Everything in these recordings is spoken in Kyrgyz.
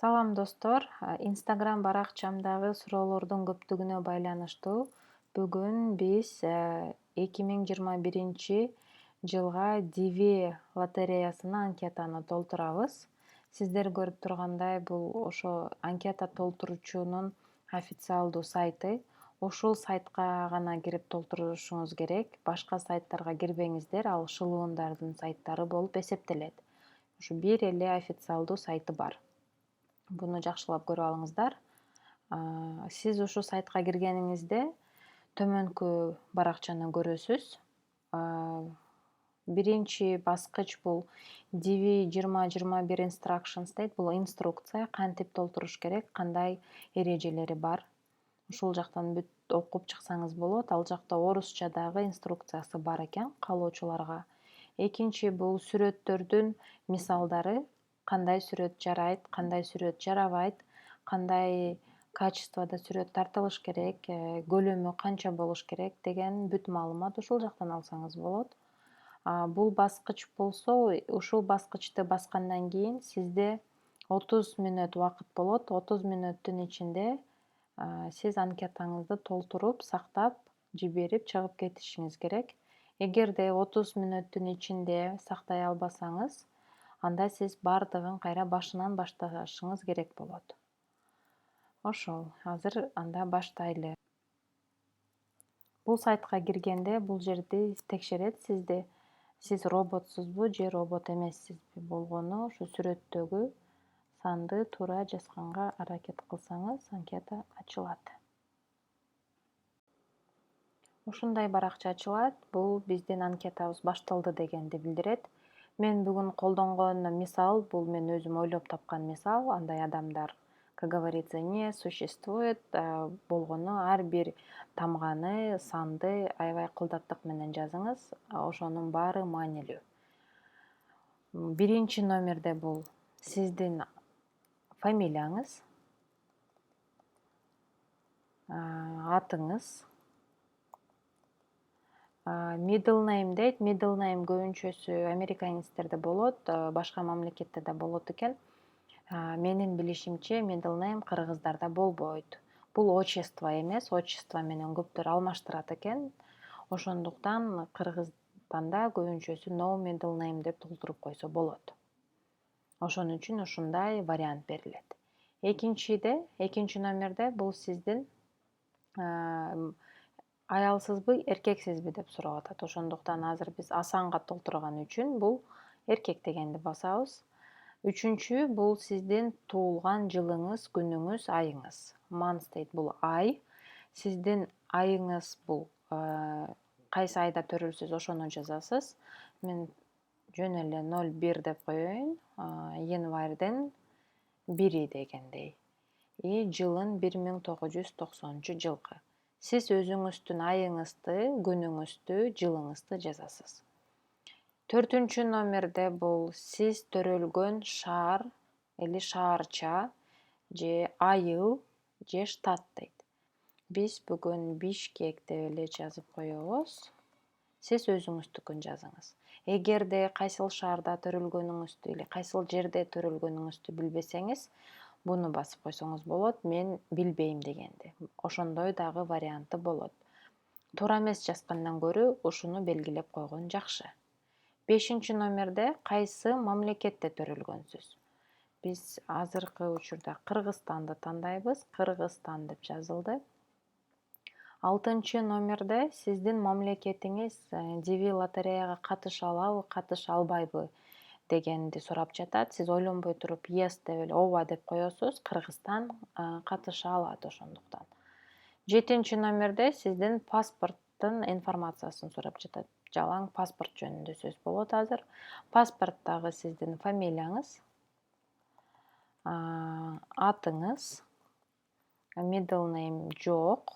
Салам достор, Instagram баракчамдагы суроолордун көптүгүнө байланыштуу бүгүн биз 2021 жылга DV лотереясына анкетаны толтурабыз. Сиздер көрүп тургандай, бул ошо анкета толтуруучунун официалдуу сайты. Ушул сайтка гана кирип толтурушуңуз керек. Башка сайттарга кирбеңиздер, ал шылуундардын сайттары болуп эсептелет. Ушу бир эле официалдуу сайты бар. Буну жакшылап көрүп алыңыздар. Сиз ушул сайтка киргениңизде төмөнкү баракчаны көрөсүз. Биринчи баскыч бул DV2021 instructions дейт. Бул инструкция, кантип толтуруш керек, кандай эрежелери бар. Ушул жактан бүт окуп чыксаңыз болот. Ал жакта орусча дагы инструкциясы бар экен каалоочуларга. Экинчи бул сүрөттөрдүн мисалдары, кандай сүрөт жарайт, кандай сүрөт жарабайт, кандай качестводо сүрөт тартылыш керек, көлөмү канча болуш керек деген бүт маалымат ушул жактан алсаңыз болот. Бул баскыч болсо, ушул баскычты баскандан кийин сизде 30 мүнөт убакыт болот. 30 мүнөттүн ичинде сиз анкетаңызды толтуруп, сактап, жиберип чыгып кетишиңиз керек. Эгерде 30 мүнөттүн ичинде сактай албасаңыз, анда сиз бардыгын кайра башынан башташыңыз керек болот. Ошол, азыр анда баштайлы. Бул сайтка киргенде бул жерди текшерет сизди. Сиз роботсузбу же робот эмессизби болгону ушу сүрөттөгү санды туура жазганга аракет кылсаңыз, анкета ачылат. Ушундай баракча ачылат. Бул биздин анкетабыз башталды дегенди билдирет. Мен бүгүн колдонгон мисал, бул мен өзүм ойлоп тапкан мисал. Андай адамдар, как говорится, не существует болгону ар бир тамганы, санды аябай кылдаттык менен жазыңыз. Ошонун баары маанилүү. Биринчи номерде бул сиздин фамилияңыз, атыңыз, middle name дейт. Middle name көбүнчөсү американецтерде болот, башка мамлекеттерде болот экен. Менин билишимче middle name кыргыздарда болбойт. Бул отчество эмес, отчество менен көптөр алмаштырат экен. Ошондуктан Кыргызстанда көбүнчөсү no middle name деп толтуруп койсо болот. Ошон үчүн ушундай вариант берилет. Экинчи номерде бул сиздин аялсызбы, эркексизби деп сурап атат. Ошондуктан азыр биз асанга толтурган үчүн бул эркек дегенди басабыз. Үчүнчү бул сиздин туулган жылыңыз, күнүңүз, айыңыз. Month дейт, бул ай. Сиздин айыңыз бул кайсы айда төрөлсөз ошону жазасыз. Мен жөн эле 01 деп коеюн, январьдын 1 дегендей. Жылын 1990-жылкы. Сиз өзүңүздүн айыңызды, күнүңүздү, жылыңызды жазасыз. Төртүнчү номерде бул сиз төрөлгөн шаар или шаарча же айыл же штат дейт. Биз бүгүн Бишкек деп эле жазып коебуз. Сиз өзүңүздүкүн жазыңыз. Эгерде кайсыл шаарда төрөлгөнүңүздү или кайсыл жерде төрөлгөнүңүздү билбесеңиз, буну басып койсоңуз болот. Мен билбейм дегенди. Ошондой дагы варианты болот. Туура эмес жазгандан көрө ушуну белгилеп койгон жакшы. 5 номерде кайсы мамлекетте төрөлгөнсүз. Биз азыркы учурда Кыргызстанды тандайбыз. Кыргызстан деп жазылды. 6 номерде сиздин мамлекетиңиз DV лотереяга катыша алабы, катыша албайбы дегенди сурап жатат. Сиз ойлонбой туруп yes деп эле, ооба деп коесуз. Кыргызстан катыша алат ошондуктан. 7 номерде сиздин паспорттун информациясын сурап жатат. Жалаң паспорт жөнүндө сөз болот азыр. Паспорттагы сиздин фамилияңыз, атыңыз, middle name жок,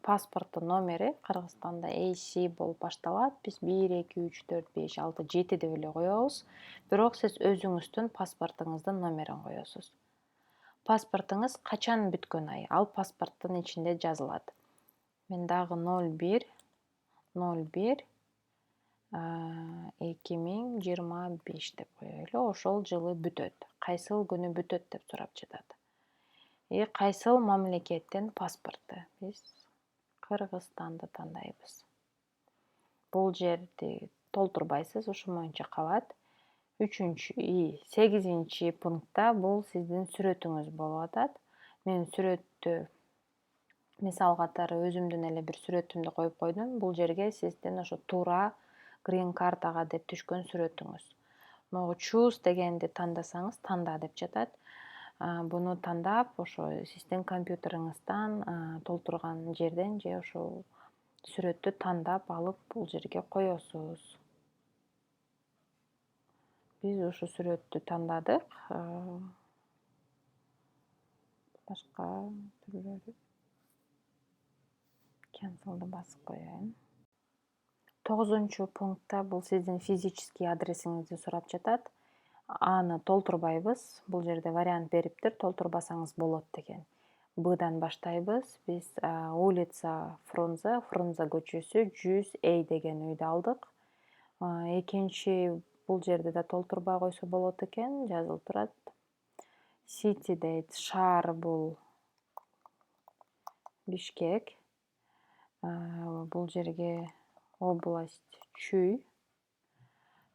паспорттун номери Кыргызстанда AC болуп башталат. Биз 1, 2, 3, 4, 5, 6, 7 деп эле коебуз. Бирок сиз өзүңүздүн паспортуңуздун номерин коесуз. Паспортуңуз качан бүткөн ай, ал паспорттун ичинде жазылат. Мен дагы 01 2025 деп коелу. Ошол жылы бүтөт. Кайсыл күнү бүтөт деп сурап жатат. Кайсыл мамлекеттин паспорту? Биз Кыргызстанды тандайбыз. Бул жерди толтурбайсыз, ушул боюнча калат. 8-чи пунктта бул сиздин сүрөтүңүз болуп атат. Мен сүрөттү мисал катары өзүмдүн эле бир сүрөтүмдү коюп койдум. Бул жерге сиздин ошо туура грин картага деп түшкөн сүрөтүңүз. Могу choose дегенди тандасаңыз, танда деп жатат. Буну тандап, ошо сиздин компьютериңиздан толтурган жерден же ошол сүрөттү тандап алып бул жерге коесуз. Биз ушу сүрөттү тандадык. Башка түрлөрү cancel'ды басып коеюн. 9-чу пунктта бул сиздин физический адресиңизди сурап жатат. Аны толтурбайбыз. Бул жерде вариант бериптир, толтурбасаңыз болот деген. Бдан баштайбыз. Биз улица Фрунзе көчөсү 100А деген үйдү алдык. Экинчи бул жерде да толтурбай койсо болот экен, жазылып турат. City дейт, шаар бул Бишкек. Бул жерге область Чүй.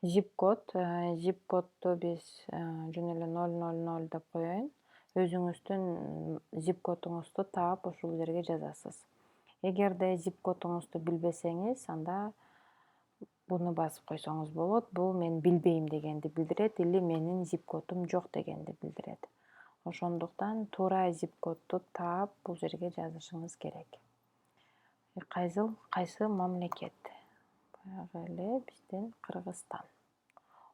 Zip-код. Zip-кодду биз жөн эле 000 деп коеюн. Өзүңүздүн zip-кодуңузду таап ушул жерге жазасыз. Эгерде zip-кодуңузду билбесеңиз, анда буну басып койсоңуз болот. Бул мен билбейм дегенди билдирет, или менин zip-кодум жок дегенди билдирет. Ошондуктан туура zip-кодду таап бул жерге жазышыңыз керек. Кайсы мамлекет? Баягы эле биздин Кыргызстан.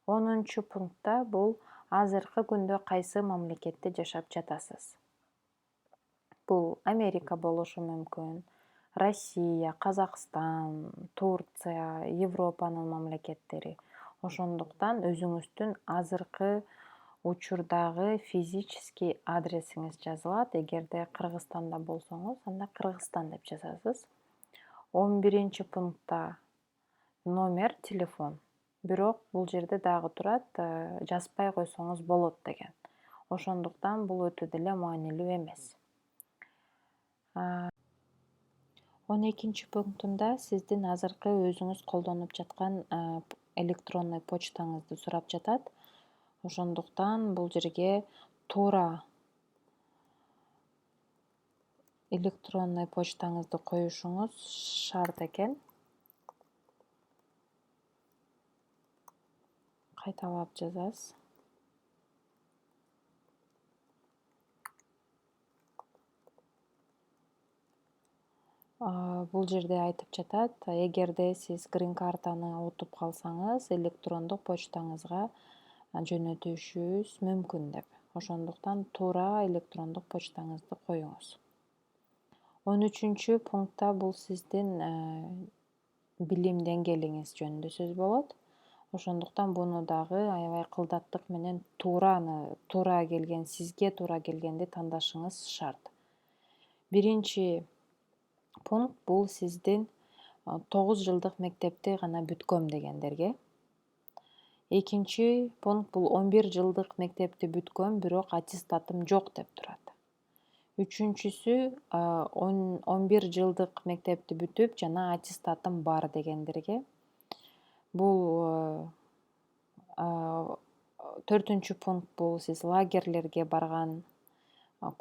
10-чу пунктта бул азыркы күндө кайсы мамлекетте жашап жатасыз? Бул Америка болушу мүмкүн, Россия, Казакстан, Турция, Европанын мамлекеттери. Ошондуктан өзүңүздүн азыркы учурдагы физический адресиңиз жазылат. Эгерде Кыргызстанда болсоңуз, анда Кыргызстан деп жазасыз. 11-чи пунктта номер, телефон. Бирок бул жерде дагы турат, жазбай койсоңуз болот деген. Ошондуктан бул өтө деле маанилүү эмес. 12-чи пунктунда сиздин азыркы өзүңүз колдонуп жаткан электронный почтаңызды сурап жатат. Ошондуктан бул жерге туура электронный почтаңызды коюшуңуз шарт экен. Кайталап жазасыз. Бул жерде айтып жатат, эгерде сиз грин картаны утуп калсаңыз, электрондук почтаңызга жөнөтүшүбүз мүмкүн деп. Ошондуктан туура электрондук почтаңызды коюңуз. 13-чү пунктта бул сиздин билим деңгээлиңиз жөнүндө сөз болот. Ошондуктан буну дагы аябай кылдаттык менен сизге туура келгенди тандашыңыз шарт. 1-чи пункт бул сиздин 9 жылдык мектепти гана бүткөм дегендерге. 2-чи пункт бул 11 жылдык мектепти бүткөм, бирок аттестатым жок деп турат. 3-чүсү 11 жылдык мектепти бүтүп, жана аттестатым бар дегендерге. Бул 4-чү пункт бул сиз лагерлерге барган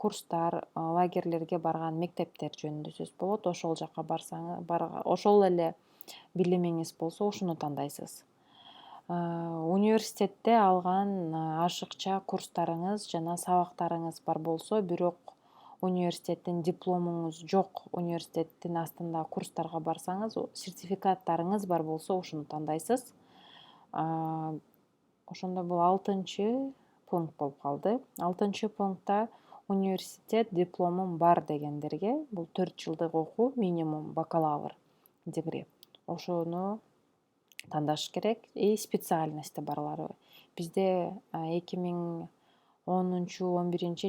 курстар, лагерлерге барган мектептер жөнүндө сөз болот. Ошол жака ошол эле билимиңиз болсо, ушуну тандайсыз. Университетте алган ашыкча курстарыңыз жана сабактарыңыз бар болсо, бирок университеттин дипломуңуз жок, университеттин астында курстарга барсаңыз, сертификаттарыңыз бар болсо, ушуну тандайсыз. Ошондо бул 6-чы пункт болуп калды. 6-чы пунктта университет дипломум бар дегендерге, бул 4 жылдык окуу, минимум бакалавр дегри. Ошону тандаш керек. Специальности барлары. Бизде 2010-11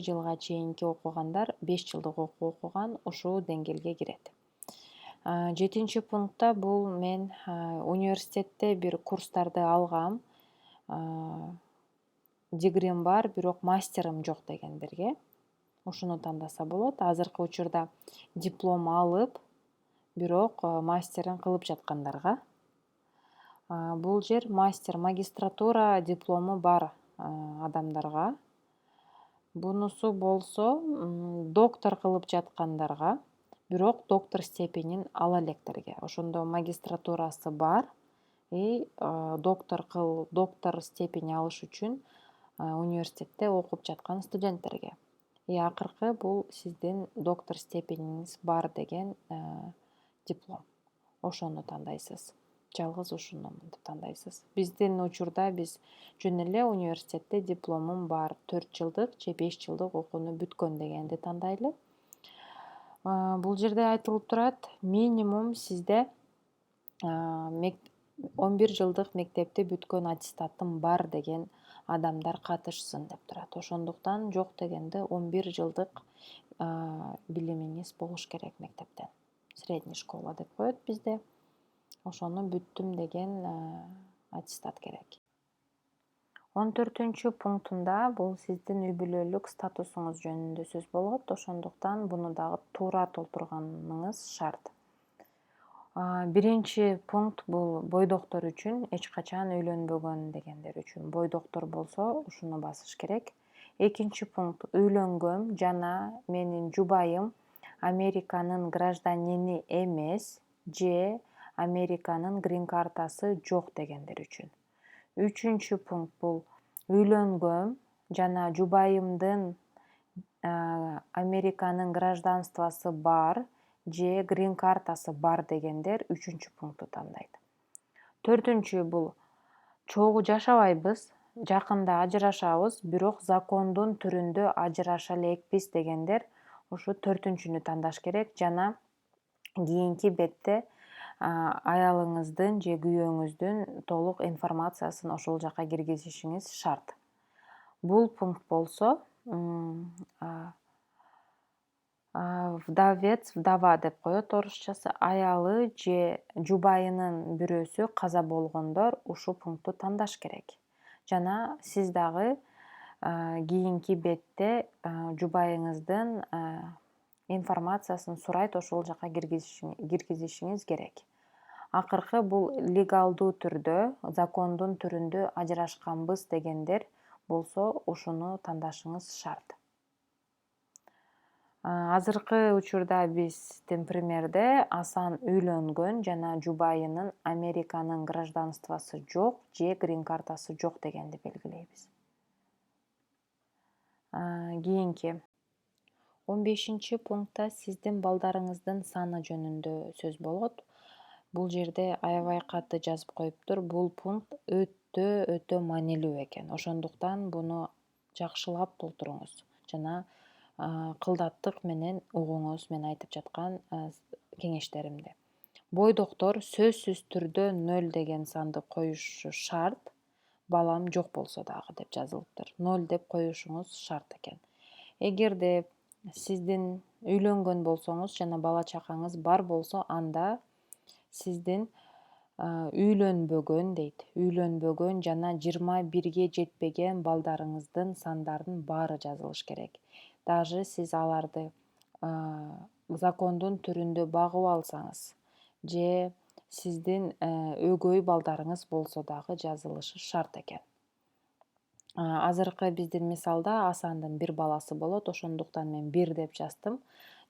жылга чейинки окугандар 5 жылдык окуу окуган ушул деңгээлге кирет. Жетинчи пунктта бул мен университетте бир курстарды алгам. Дегрим бар, бирок мастерим жок дегендерге ушуну тандаса болот. Азыркы учурда диплом алып, бирок мастерин кылып жаткандарга. Бул жер мастер, магистратура диплому бар адамдарга. Бунусу болсо доктор кылып жаткандарга, бирок доктор степенин ала электерге. Ошондо магистратурасы бар и доктор степени алыш үчүн университетте окуп жаткан студенттерге. И акыркы бул сиздин доктор степениңиз бар деген диплом. Ошону тандайсыз. Жалгыз ушуну тандайсыз. Биздин учурда биз жөн эле университетте дипломум бар, 4 жылдык же 5 жылдык окууну бүткөн дегенди тандайлы. Бул жерде айтылып турат, минимум сизде 11 жылдык мектепти бүткөн аттестатым бар деген адамдар катышсын деп турат. Ошондуктан жок дегенде 11 жылдык билимиңиз болуш керек мектептен. Средний школа деп коет бизде. Ошону бүттүм деген аттестат керек. 14 пунктунда бул сиздин үй бүлөлүк статусуңуз жөнүндө сөз болот. Ошондуктан буну дагы туура толтурганыңыз шарт. Биринчи пункт бул бойдоктор үчүн, эч качан үйлөнбөгөн дегендер үчүн. Бойдоктор болсо ушуну басыш керек. Экинчи пункт үйлөнгөм жана менин жубайым Американын гражданини эмес же Американын грин картасы жок дегендер үчүн. Үчүнчү пункт бул үйлөнгөм жана жубайымдын Американын гражданствосы бар же грин картасы бар дегендер үчүнчү пункту тандайт. Төртүнчү бул чогуу жашабайбыз, жакында ажырашабыз, бирок закондун түрүндө ажыраша элекпиз дегендер ушу төртүнчүнү тандаш керек жана кийинки бетте аялыңыздын же күйөөңүздүн толук информациясын ошол жака киргизишиңиз шарт. Бул пункт болсо вдовец, вдова деп коет орусчасы, аялы же жубайынын бирөөсү каза болгондор ушул пункту тандаш керек. Жана сиз дагы кийинки бетте жубайыңыздын информациясын сурайт, ошол жака киргизишиңиз керек. Акыркы бул легалдуу түрдө, закондун түрүндө ажырашканбыз дегендер болсо ушуну тандашыңыз шарт. Азыркы учурда биздин примерде Асан үйлөнгөн жана жубайынын Американын гражданствосы жок же грин картасы жок дегенди белгилейбиз. Кийинки 15 пунктта сиздин балдарыңыздын саны жөнүндө сөз болот. Бул жерде аябай катты жазып коюптур. Бул пункт өтө маанилүү экен. Ошондуктан буну жакшылап толтуруңуз жана кылдаттык менен угуңуз мен айтып жаткан кеңештеримди. Бойдоктор сөзсүз түрдө 0 деген санды коюшу шарт. Балам жок болсо дагы деп жазылыптыр. 0 деп коюшуңуз шарт экен. Эгерде сиздин үйлөнгөн болсоңуз жана бала чакаңыз бар болсо, анда сиздин үйлөнбөгөн дейт. Үйлөнбөгөн жана 21 жетпеген балдарыңыздын сандардын баары жазылыш керек. Даже сиз аларды закондун түрүндө багып алсаңыз же сиздин өгөй балдарыңыз болсо дагы жазылышы шарт экен. Азыркы биздин мисалда Асандын бир баласы болот, ошондуктан мен 1 деп жаздым.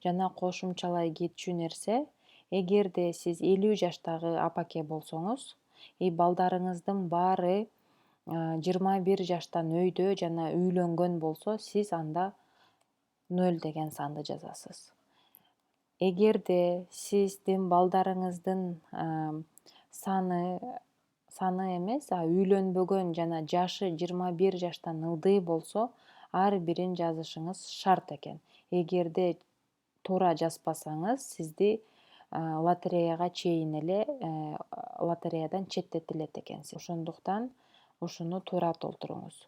Жана кошумчалай кетчү нерсе, эгерде сиз 50 жаштагы апаке болсоңуз, балдарыңыздын баары 21 жаштан өйдө жана үйлөнгөн болсо, сиз анда 0 деген санды жазасыз. Эгерде сиздин балдарыңыздын саны эмес, үйлөнбөгөн жана жашы 21 жаштан ылдый болсо, ар бирин жазышыңыз шарт экен. Эгерде туура жазбасаңыз, сизди лотереяга чейин эле лотереядан четтетилет экенсиз. Ошондуктан ушуну туура толтуруңуз.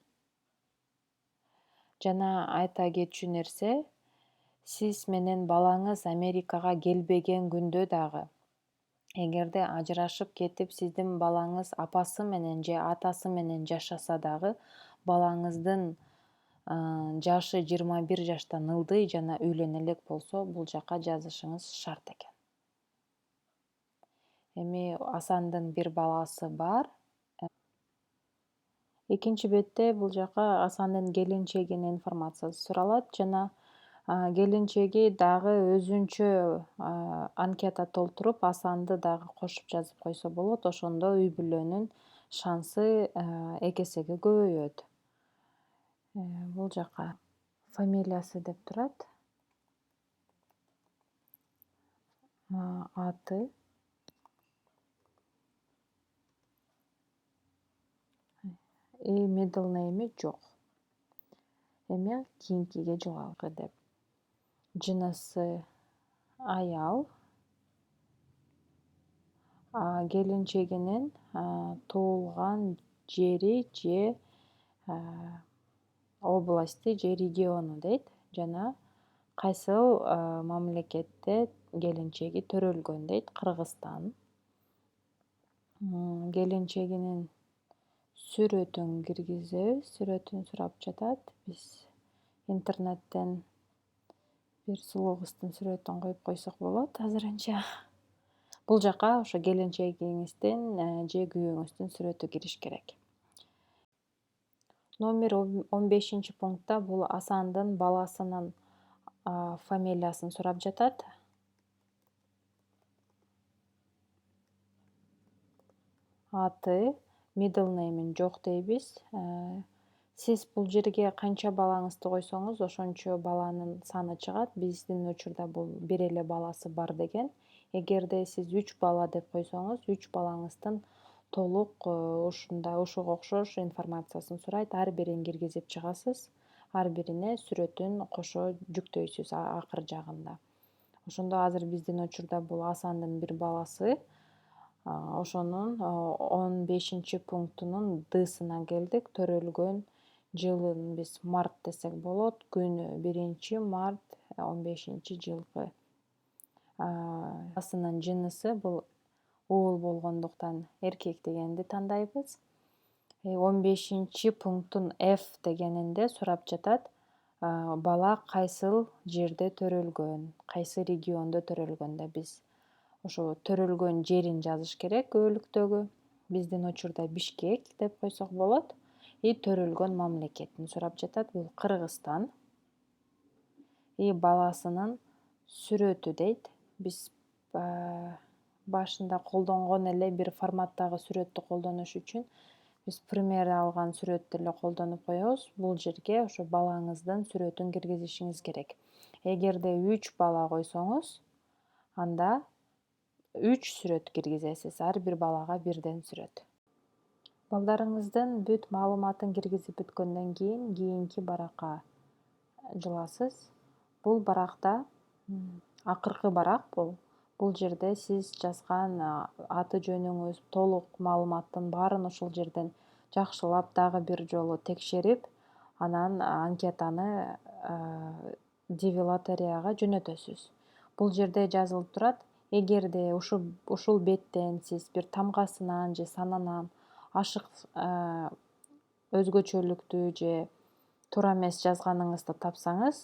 Жана айта кетчү нерсе, сиз менен балаңыз Америкага келбеген күндө дагы Эгерде ажырашып кетип сиздин балаңыз апасы менен же атасы менен жашаса дагы балаңыздын жашы 21 жаштан ылдый жана үйлөнө элек болсо бул жака жазышыңыз шарт экен. Эми Асандын бир баласы бар. Экинчи бетте бул жака Асандын келинчегинин информациясы суралат жана келинчеги дагы өзүнчө анкета толтуруп Асанды дагы кошуп жазып койсо болот. Ошондо үй бүлөнүн шансы 2 эсеге көбөйөт. Бул жака фамилиясы деп турат. Аты, middle name'i жок. Эми кийинкиге жугалы деп. Жынысы аял. Келинчегинин туулган жери же области же региону дейт жана кайсыл мамлекетте келинчеги төрөлгөн дейт. Кыргызстан. Келинчегинин сүрөтүн киргизебиз. Сүрөтүн сурап жатат. Биз интернеттен бир сулуу кыздын сүрөтүн коюп койсок болот азырынча. Бул жака ошо келинчегиңиздин же күйөөңүздүн сүрөтү кириш керек. Номер 15 пунктта бул Асандын баласынын фамилиясын сурап жатат. Аты, middle name'ин жок дейбиз. Сиз бул жерге канча балаңызды койсоңуз, ошончо баланын саны чыгат. Биздин учурда бул бир эле баласы бар деген. Эгерде сиз 3 бала деп койсоңуз, 3 балаңыздын толук ушуга окшош информациясын сурайт. Ар бирин киргизип чыгасыз. Ар бирине сүрөтүн кошо жүктөйсүз акыр жагында. Ошондо азыр биздин учурда бул Асандын бир баласы. Ошонун 15 пунктунун Дсына келдик. Төрөлгөн жылын биз март десек болот. Күнү 1 март 15-жылкы. Баласынын жынысы бул уул болгондуктан эркек дегенди тандайбыз. 15 пунктун F дегенинде сурап жатат. Бала кайсыл жерде төрөлгөн, кайсы региондо төрөлгөн деп биз ошо төрөлгөн жерин жазыш керек өөлүктөгү. Биздин учурда Бишкек деп койсок болот. Төрөлгөн мамлекетин сурап жатат. Бул Кыргызстан. Баласынын сүрөтү дейт. Биз башында колдонгон эле бир форматтагы сүрөттү колдонуш үчүн биз пример алган сүрөттү эле колдонуп коебуз. Бул жерге ошо балаңыздын сүрөтүн киргизишиңиз керек. Эгерде 3 бала койсоңуз, анда 3 сүрөт киргизесиз. Ар бир балага бирден сүрөт. Балдарыңыздын бүт маалыматын киргизип бүткөндөн кийин кийинки баракка жыласыз. Бул баракта акыркы барак бул. Бул жерде сиз жазган аты жөнүңүз, толук маалыматтын баарын ошол жерден жакшылап дагы бир жолу текшерип, анан анкетаны девелаторияга жөнөтөсүз. Бул жерде жазылып турат. Эгерде ушул беттен сиз бир тамгасынан же санынан ашык өзгөчөлүктү же туура эмес жазганыңызды тапсаңыз,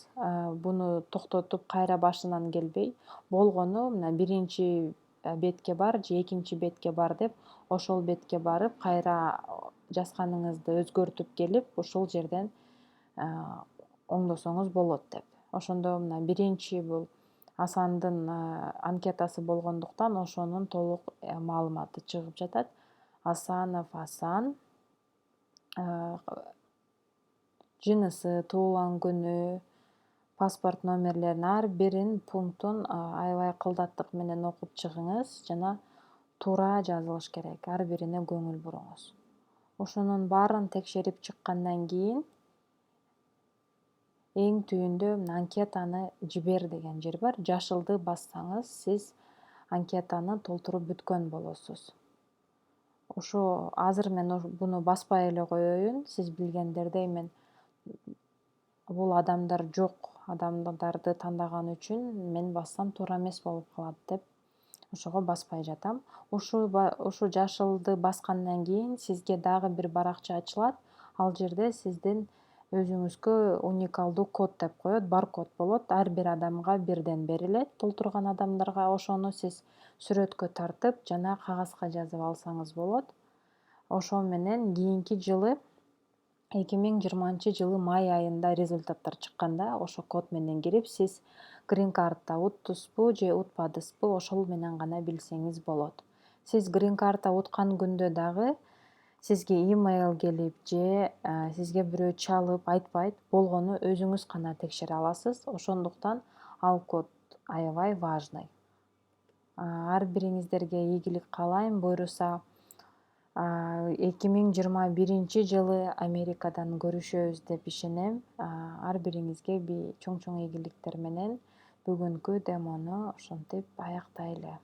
буну токтотуп кайра башынан келбей, болгону мына биринчи бетке бар же экинчи бетке бар деп, ошол бетке барып кайра жазганыңызды өзгөртүп келип, ушул жерден оңдосоңуз болот деп. Ошондо мына биринчи бул Асандын анкетасы болгондуктан ошонун толук маалыматы чыгып жатат. Асанов Асан, жынысы, туулган күнү, паспорт номерлерин ар бирин пунктун аябай кылдаттык менен окуп чыгыңыз жана туура жазылыш керек. Ар бирине көңүл буруңуз. Ошонун баарын текшерип чыккандан кийин эң түбүндө анкетаны жибер деген жер бар. Жашылды бассаңыз, сиз анкетаны толтуруп бүткөн болосуз. Ошо азыр мен буну баспай эле коеюн. Сиз билгендердей мен бул адамдар жок адамдарды тандаган үчүн мен бассам туура эмес болуп калат деп ошого баспай жатам. Ушу жашылды баскандан кийин сизге дагы бир баракча ачылат. Ал жерде сиздин өзүңүзгө уникалдуу код деп коет, баркод болот. Ар бир адамга бирден берилет, толтурган адамдарга. Ошону сиз сүрөткө тартып жана кагазга жазып алсаңыз болот. Ошо менен кийинки жылы 2020 жылы май айында результаттар чыкканда ошо код менен кирип сиз грин картта уттузбу же утпадыңызбы ошол менен гана билсеңиз болот. Сиз грин карта уткан күндө дагы сизге имейл келип же сизге бирөө чалып айтпайт, болгону өзүңүз гана текшере аласыз. Ошондуктан ал код аябай важный. Ар бириңиздерге ийгилик каалайм. Буюрса 2021 жылы Америкадан көрүшөбүз деп ишенем. Ар бириңизге чоң ийгиликтер менен бүгүнкү демону ошентип аяктайлы.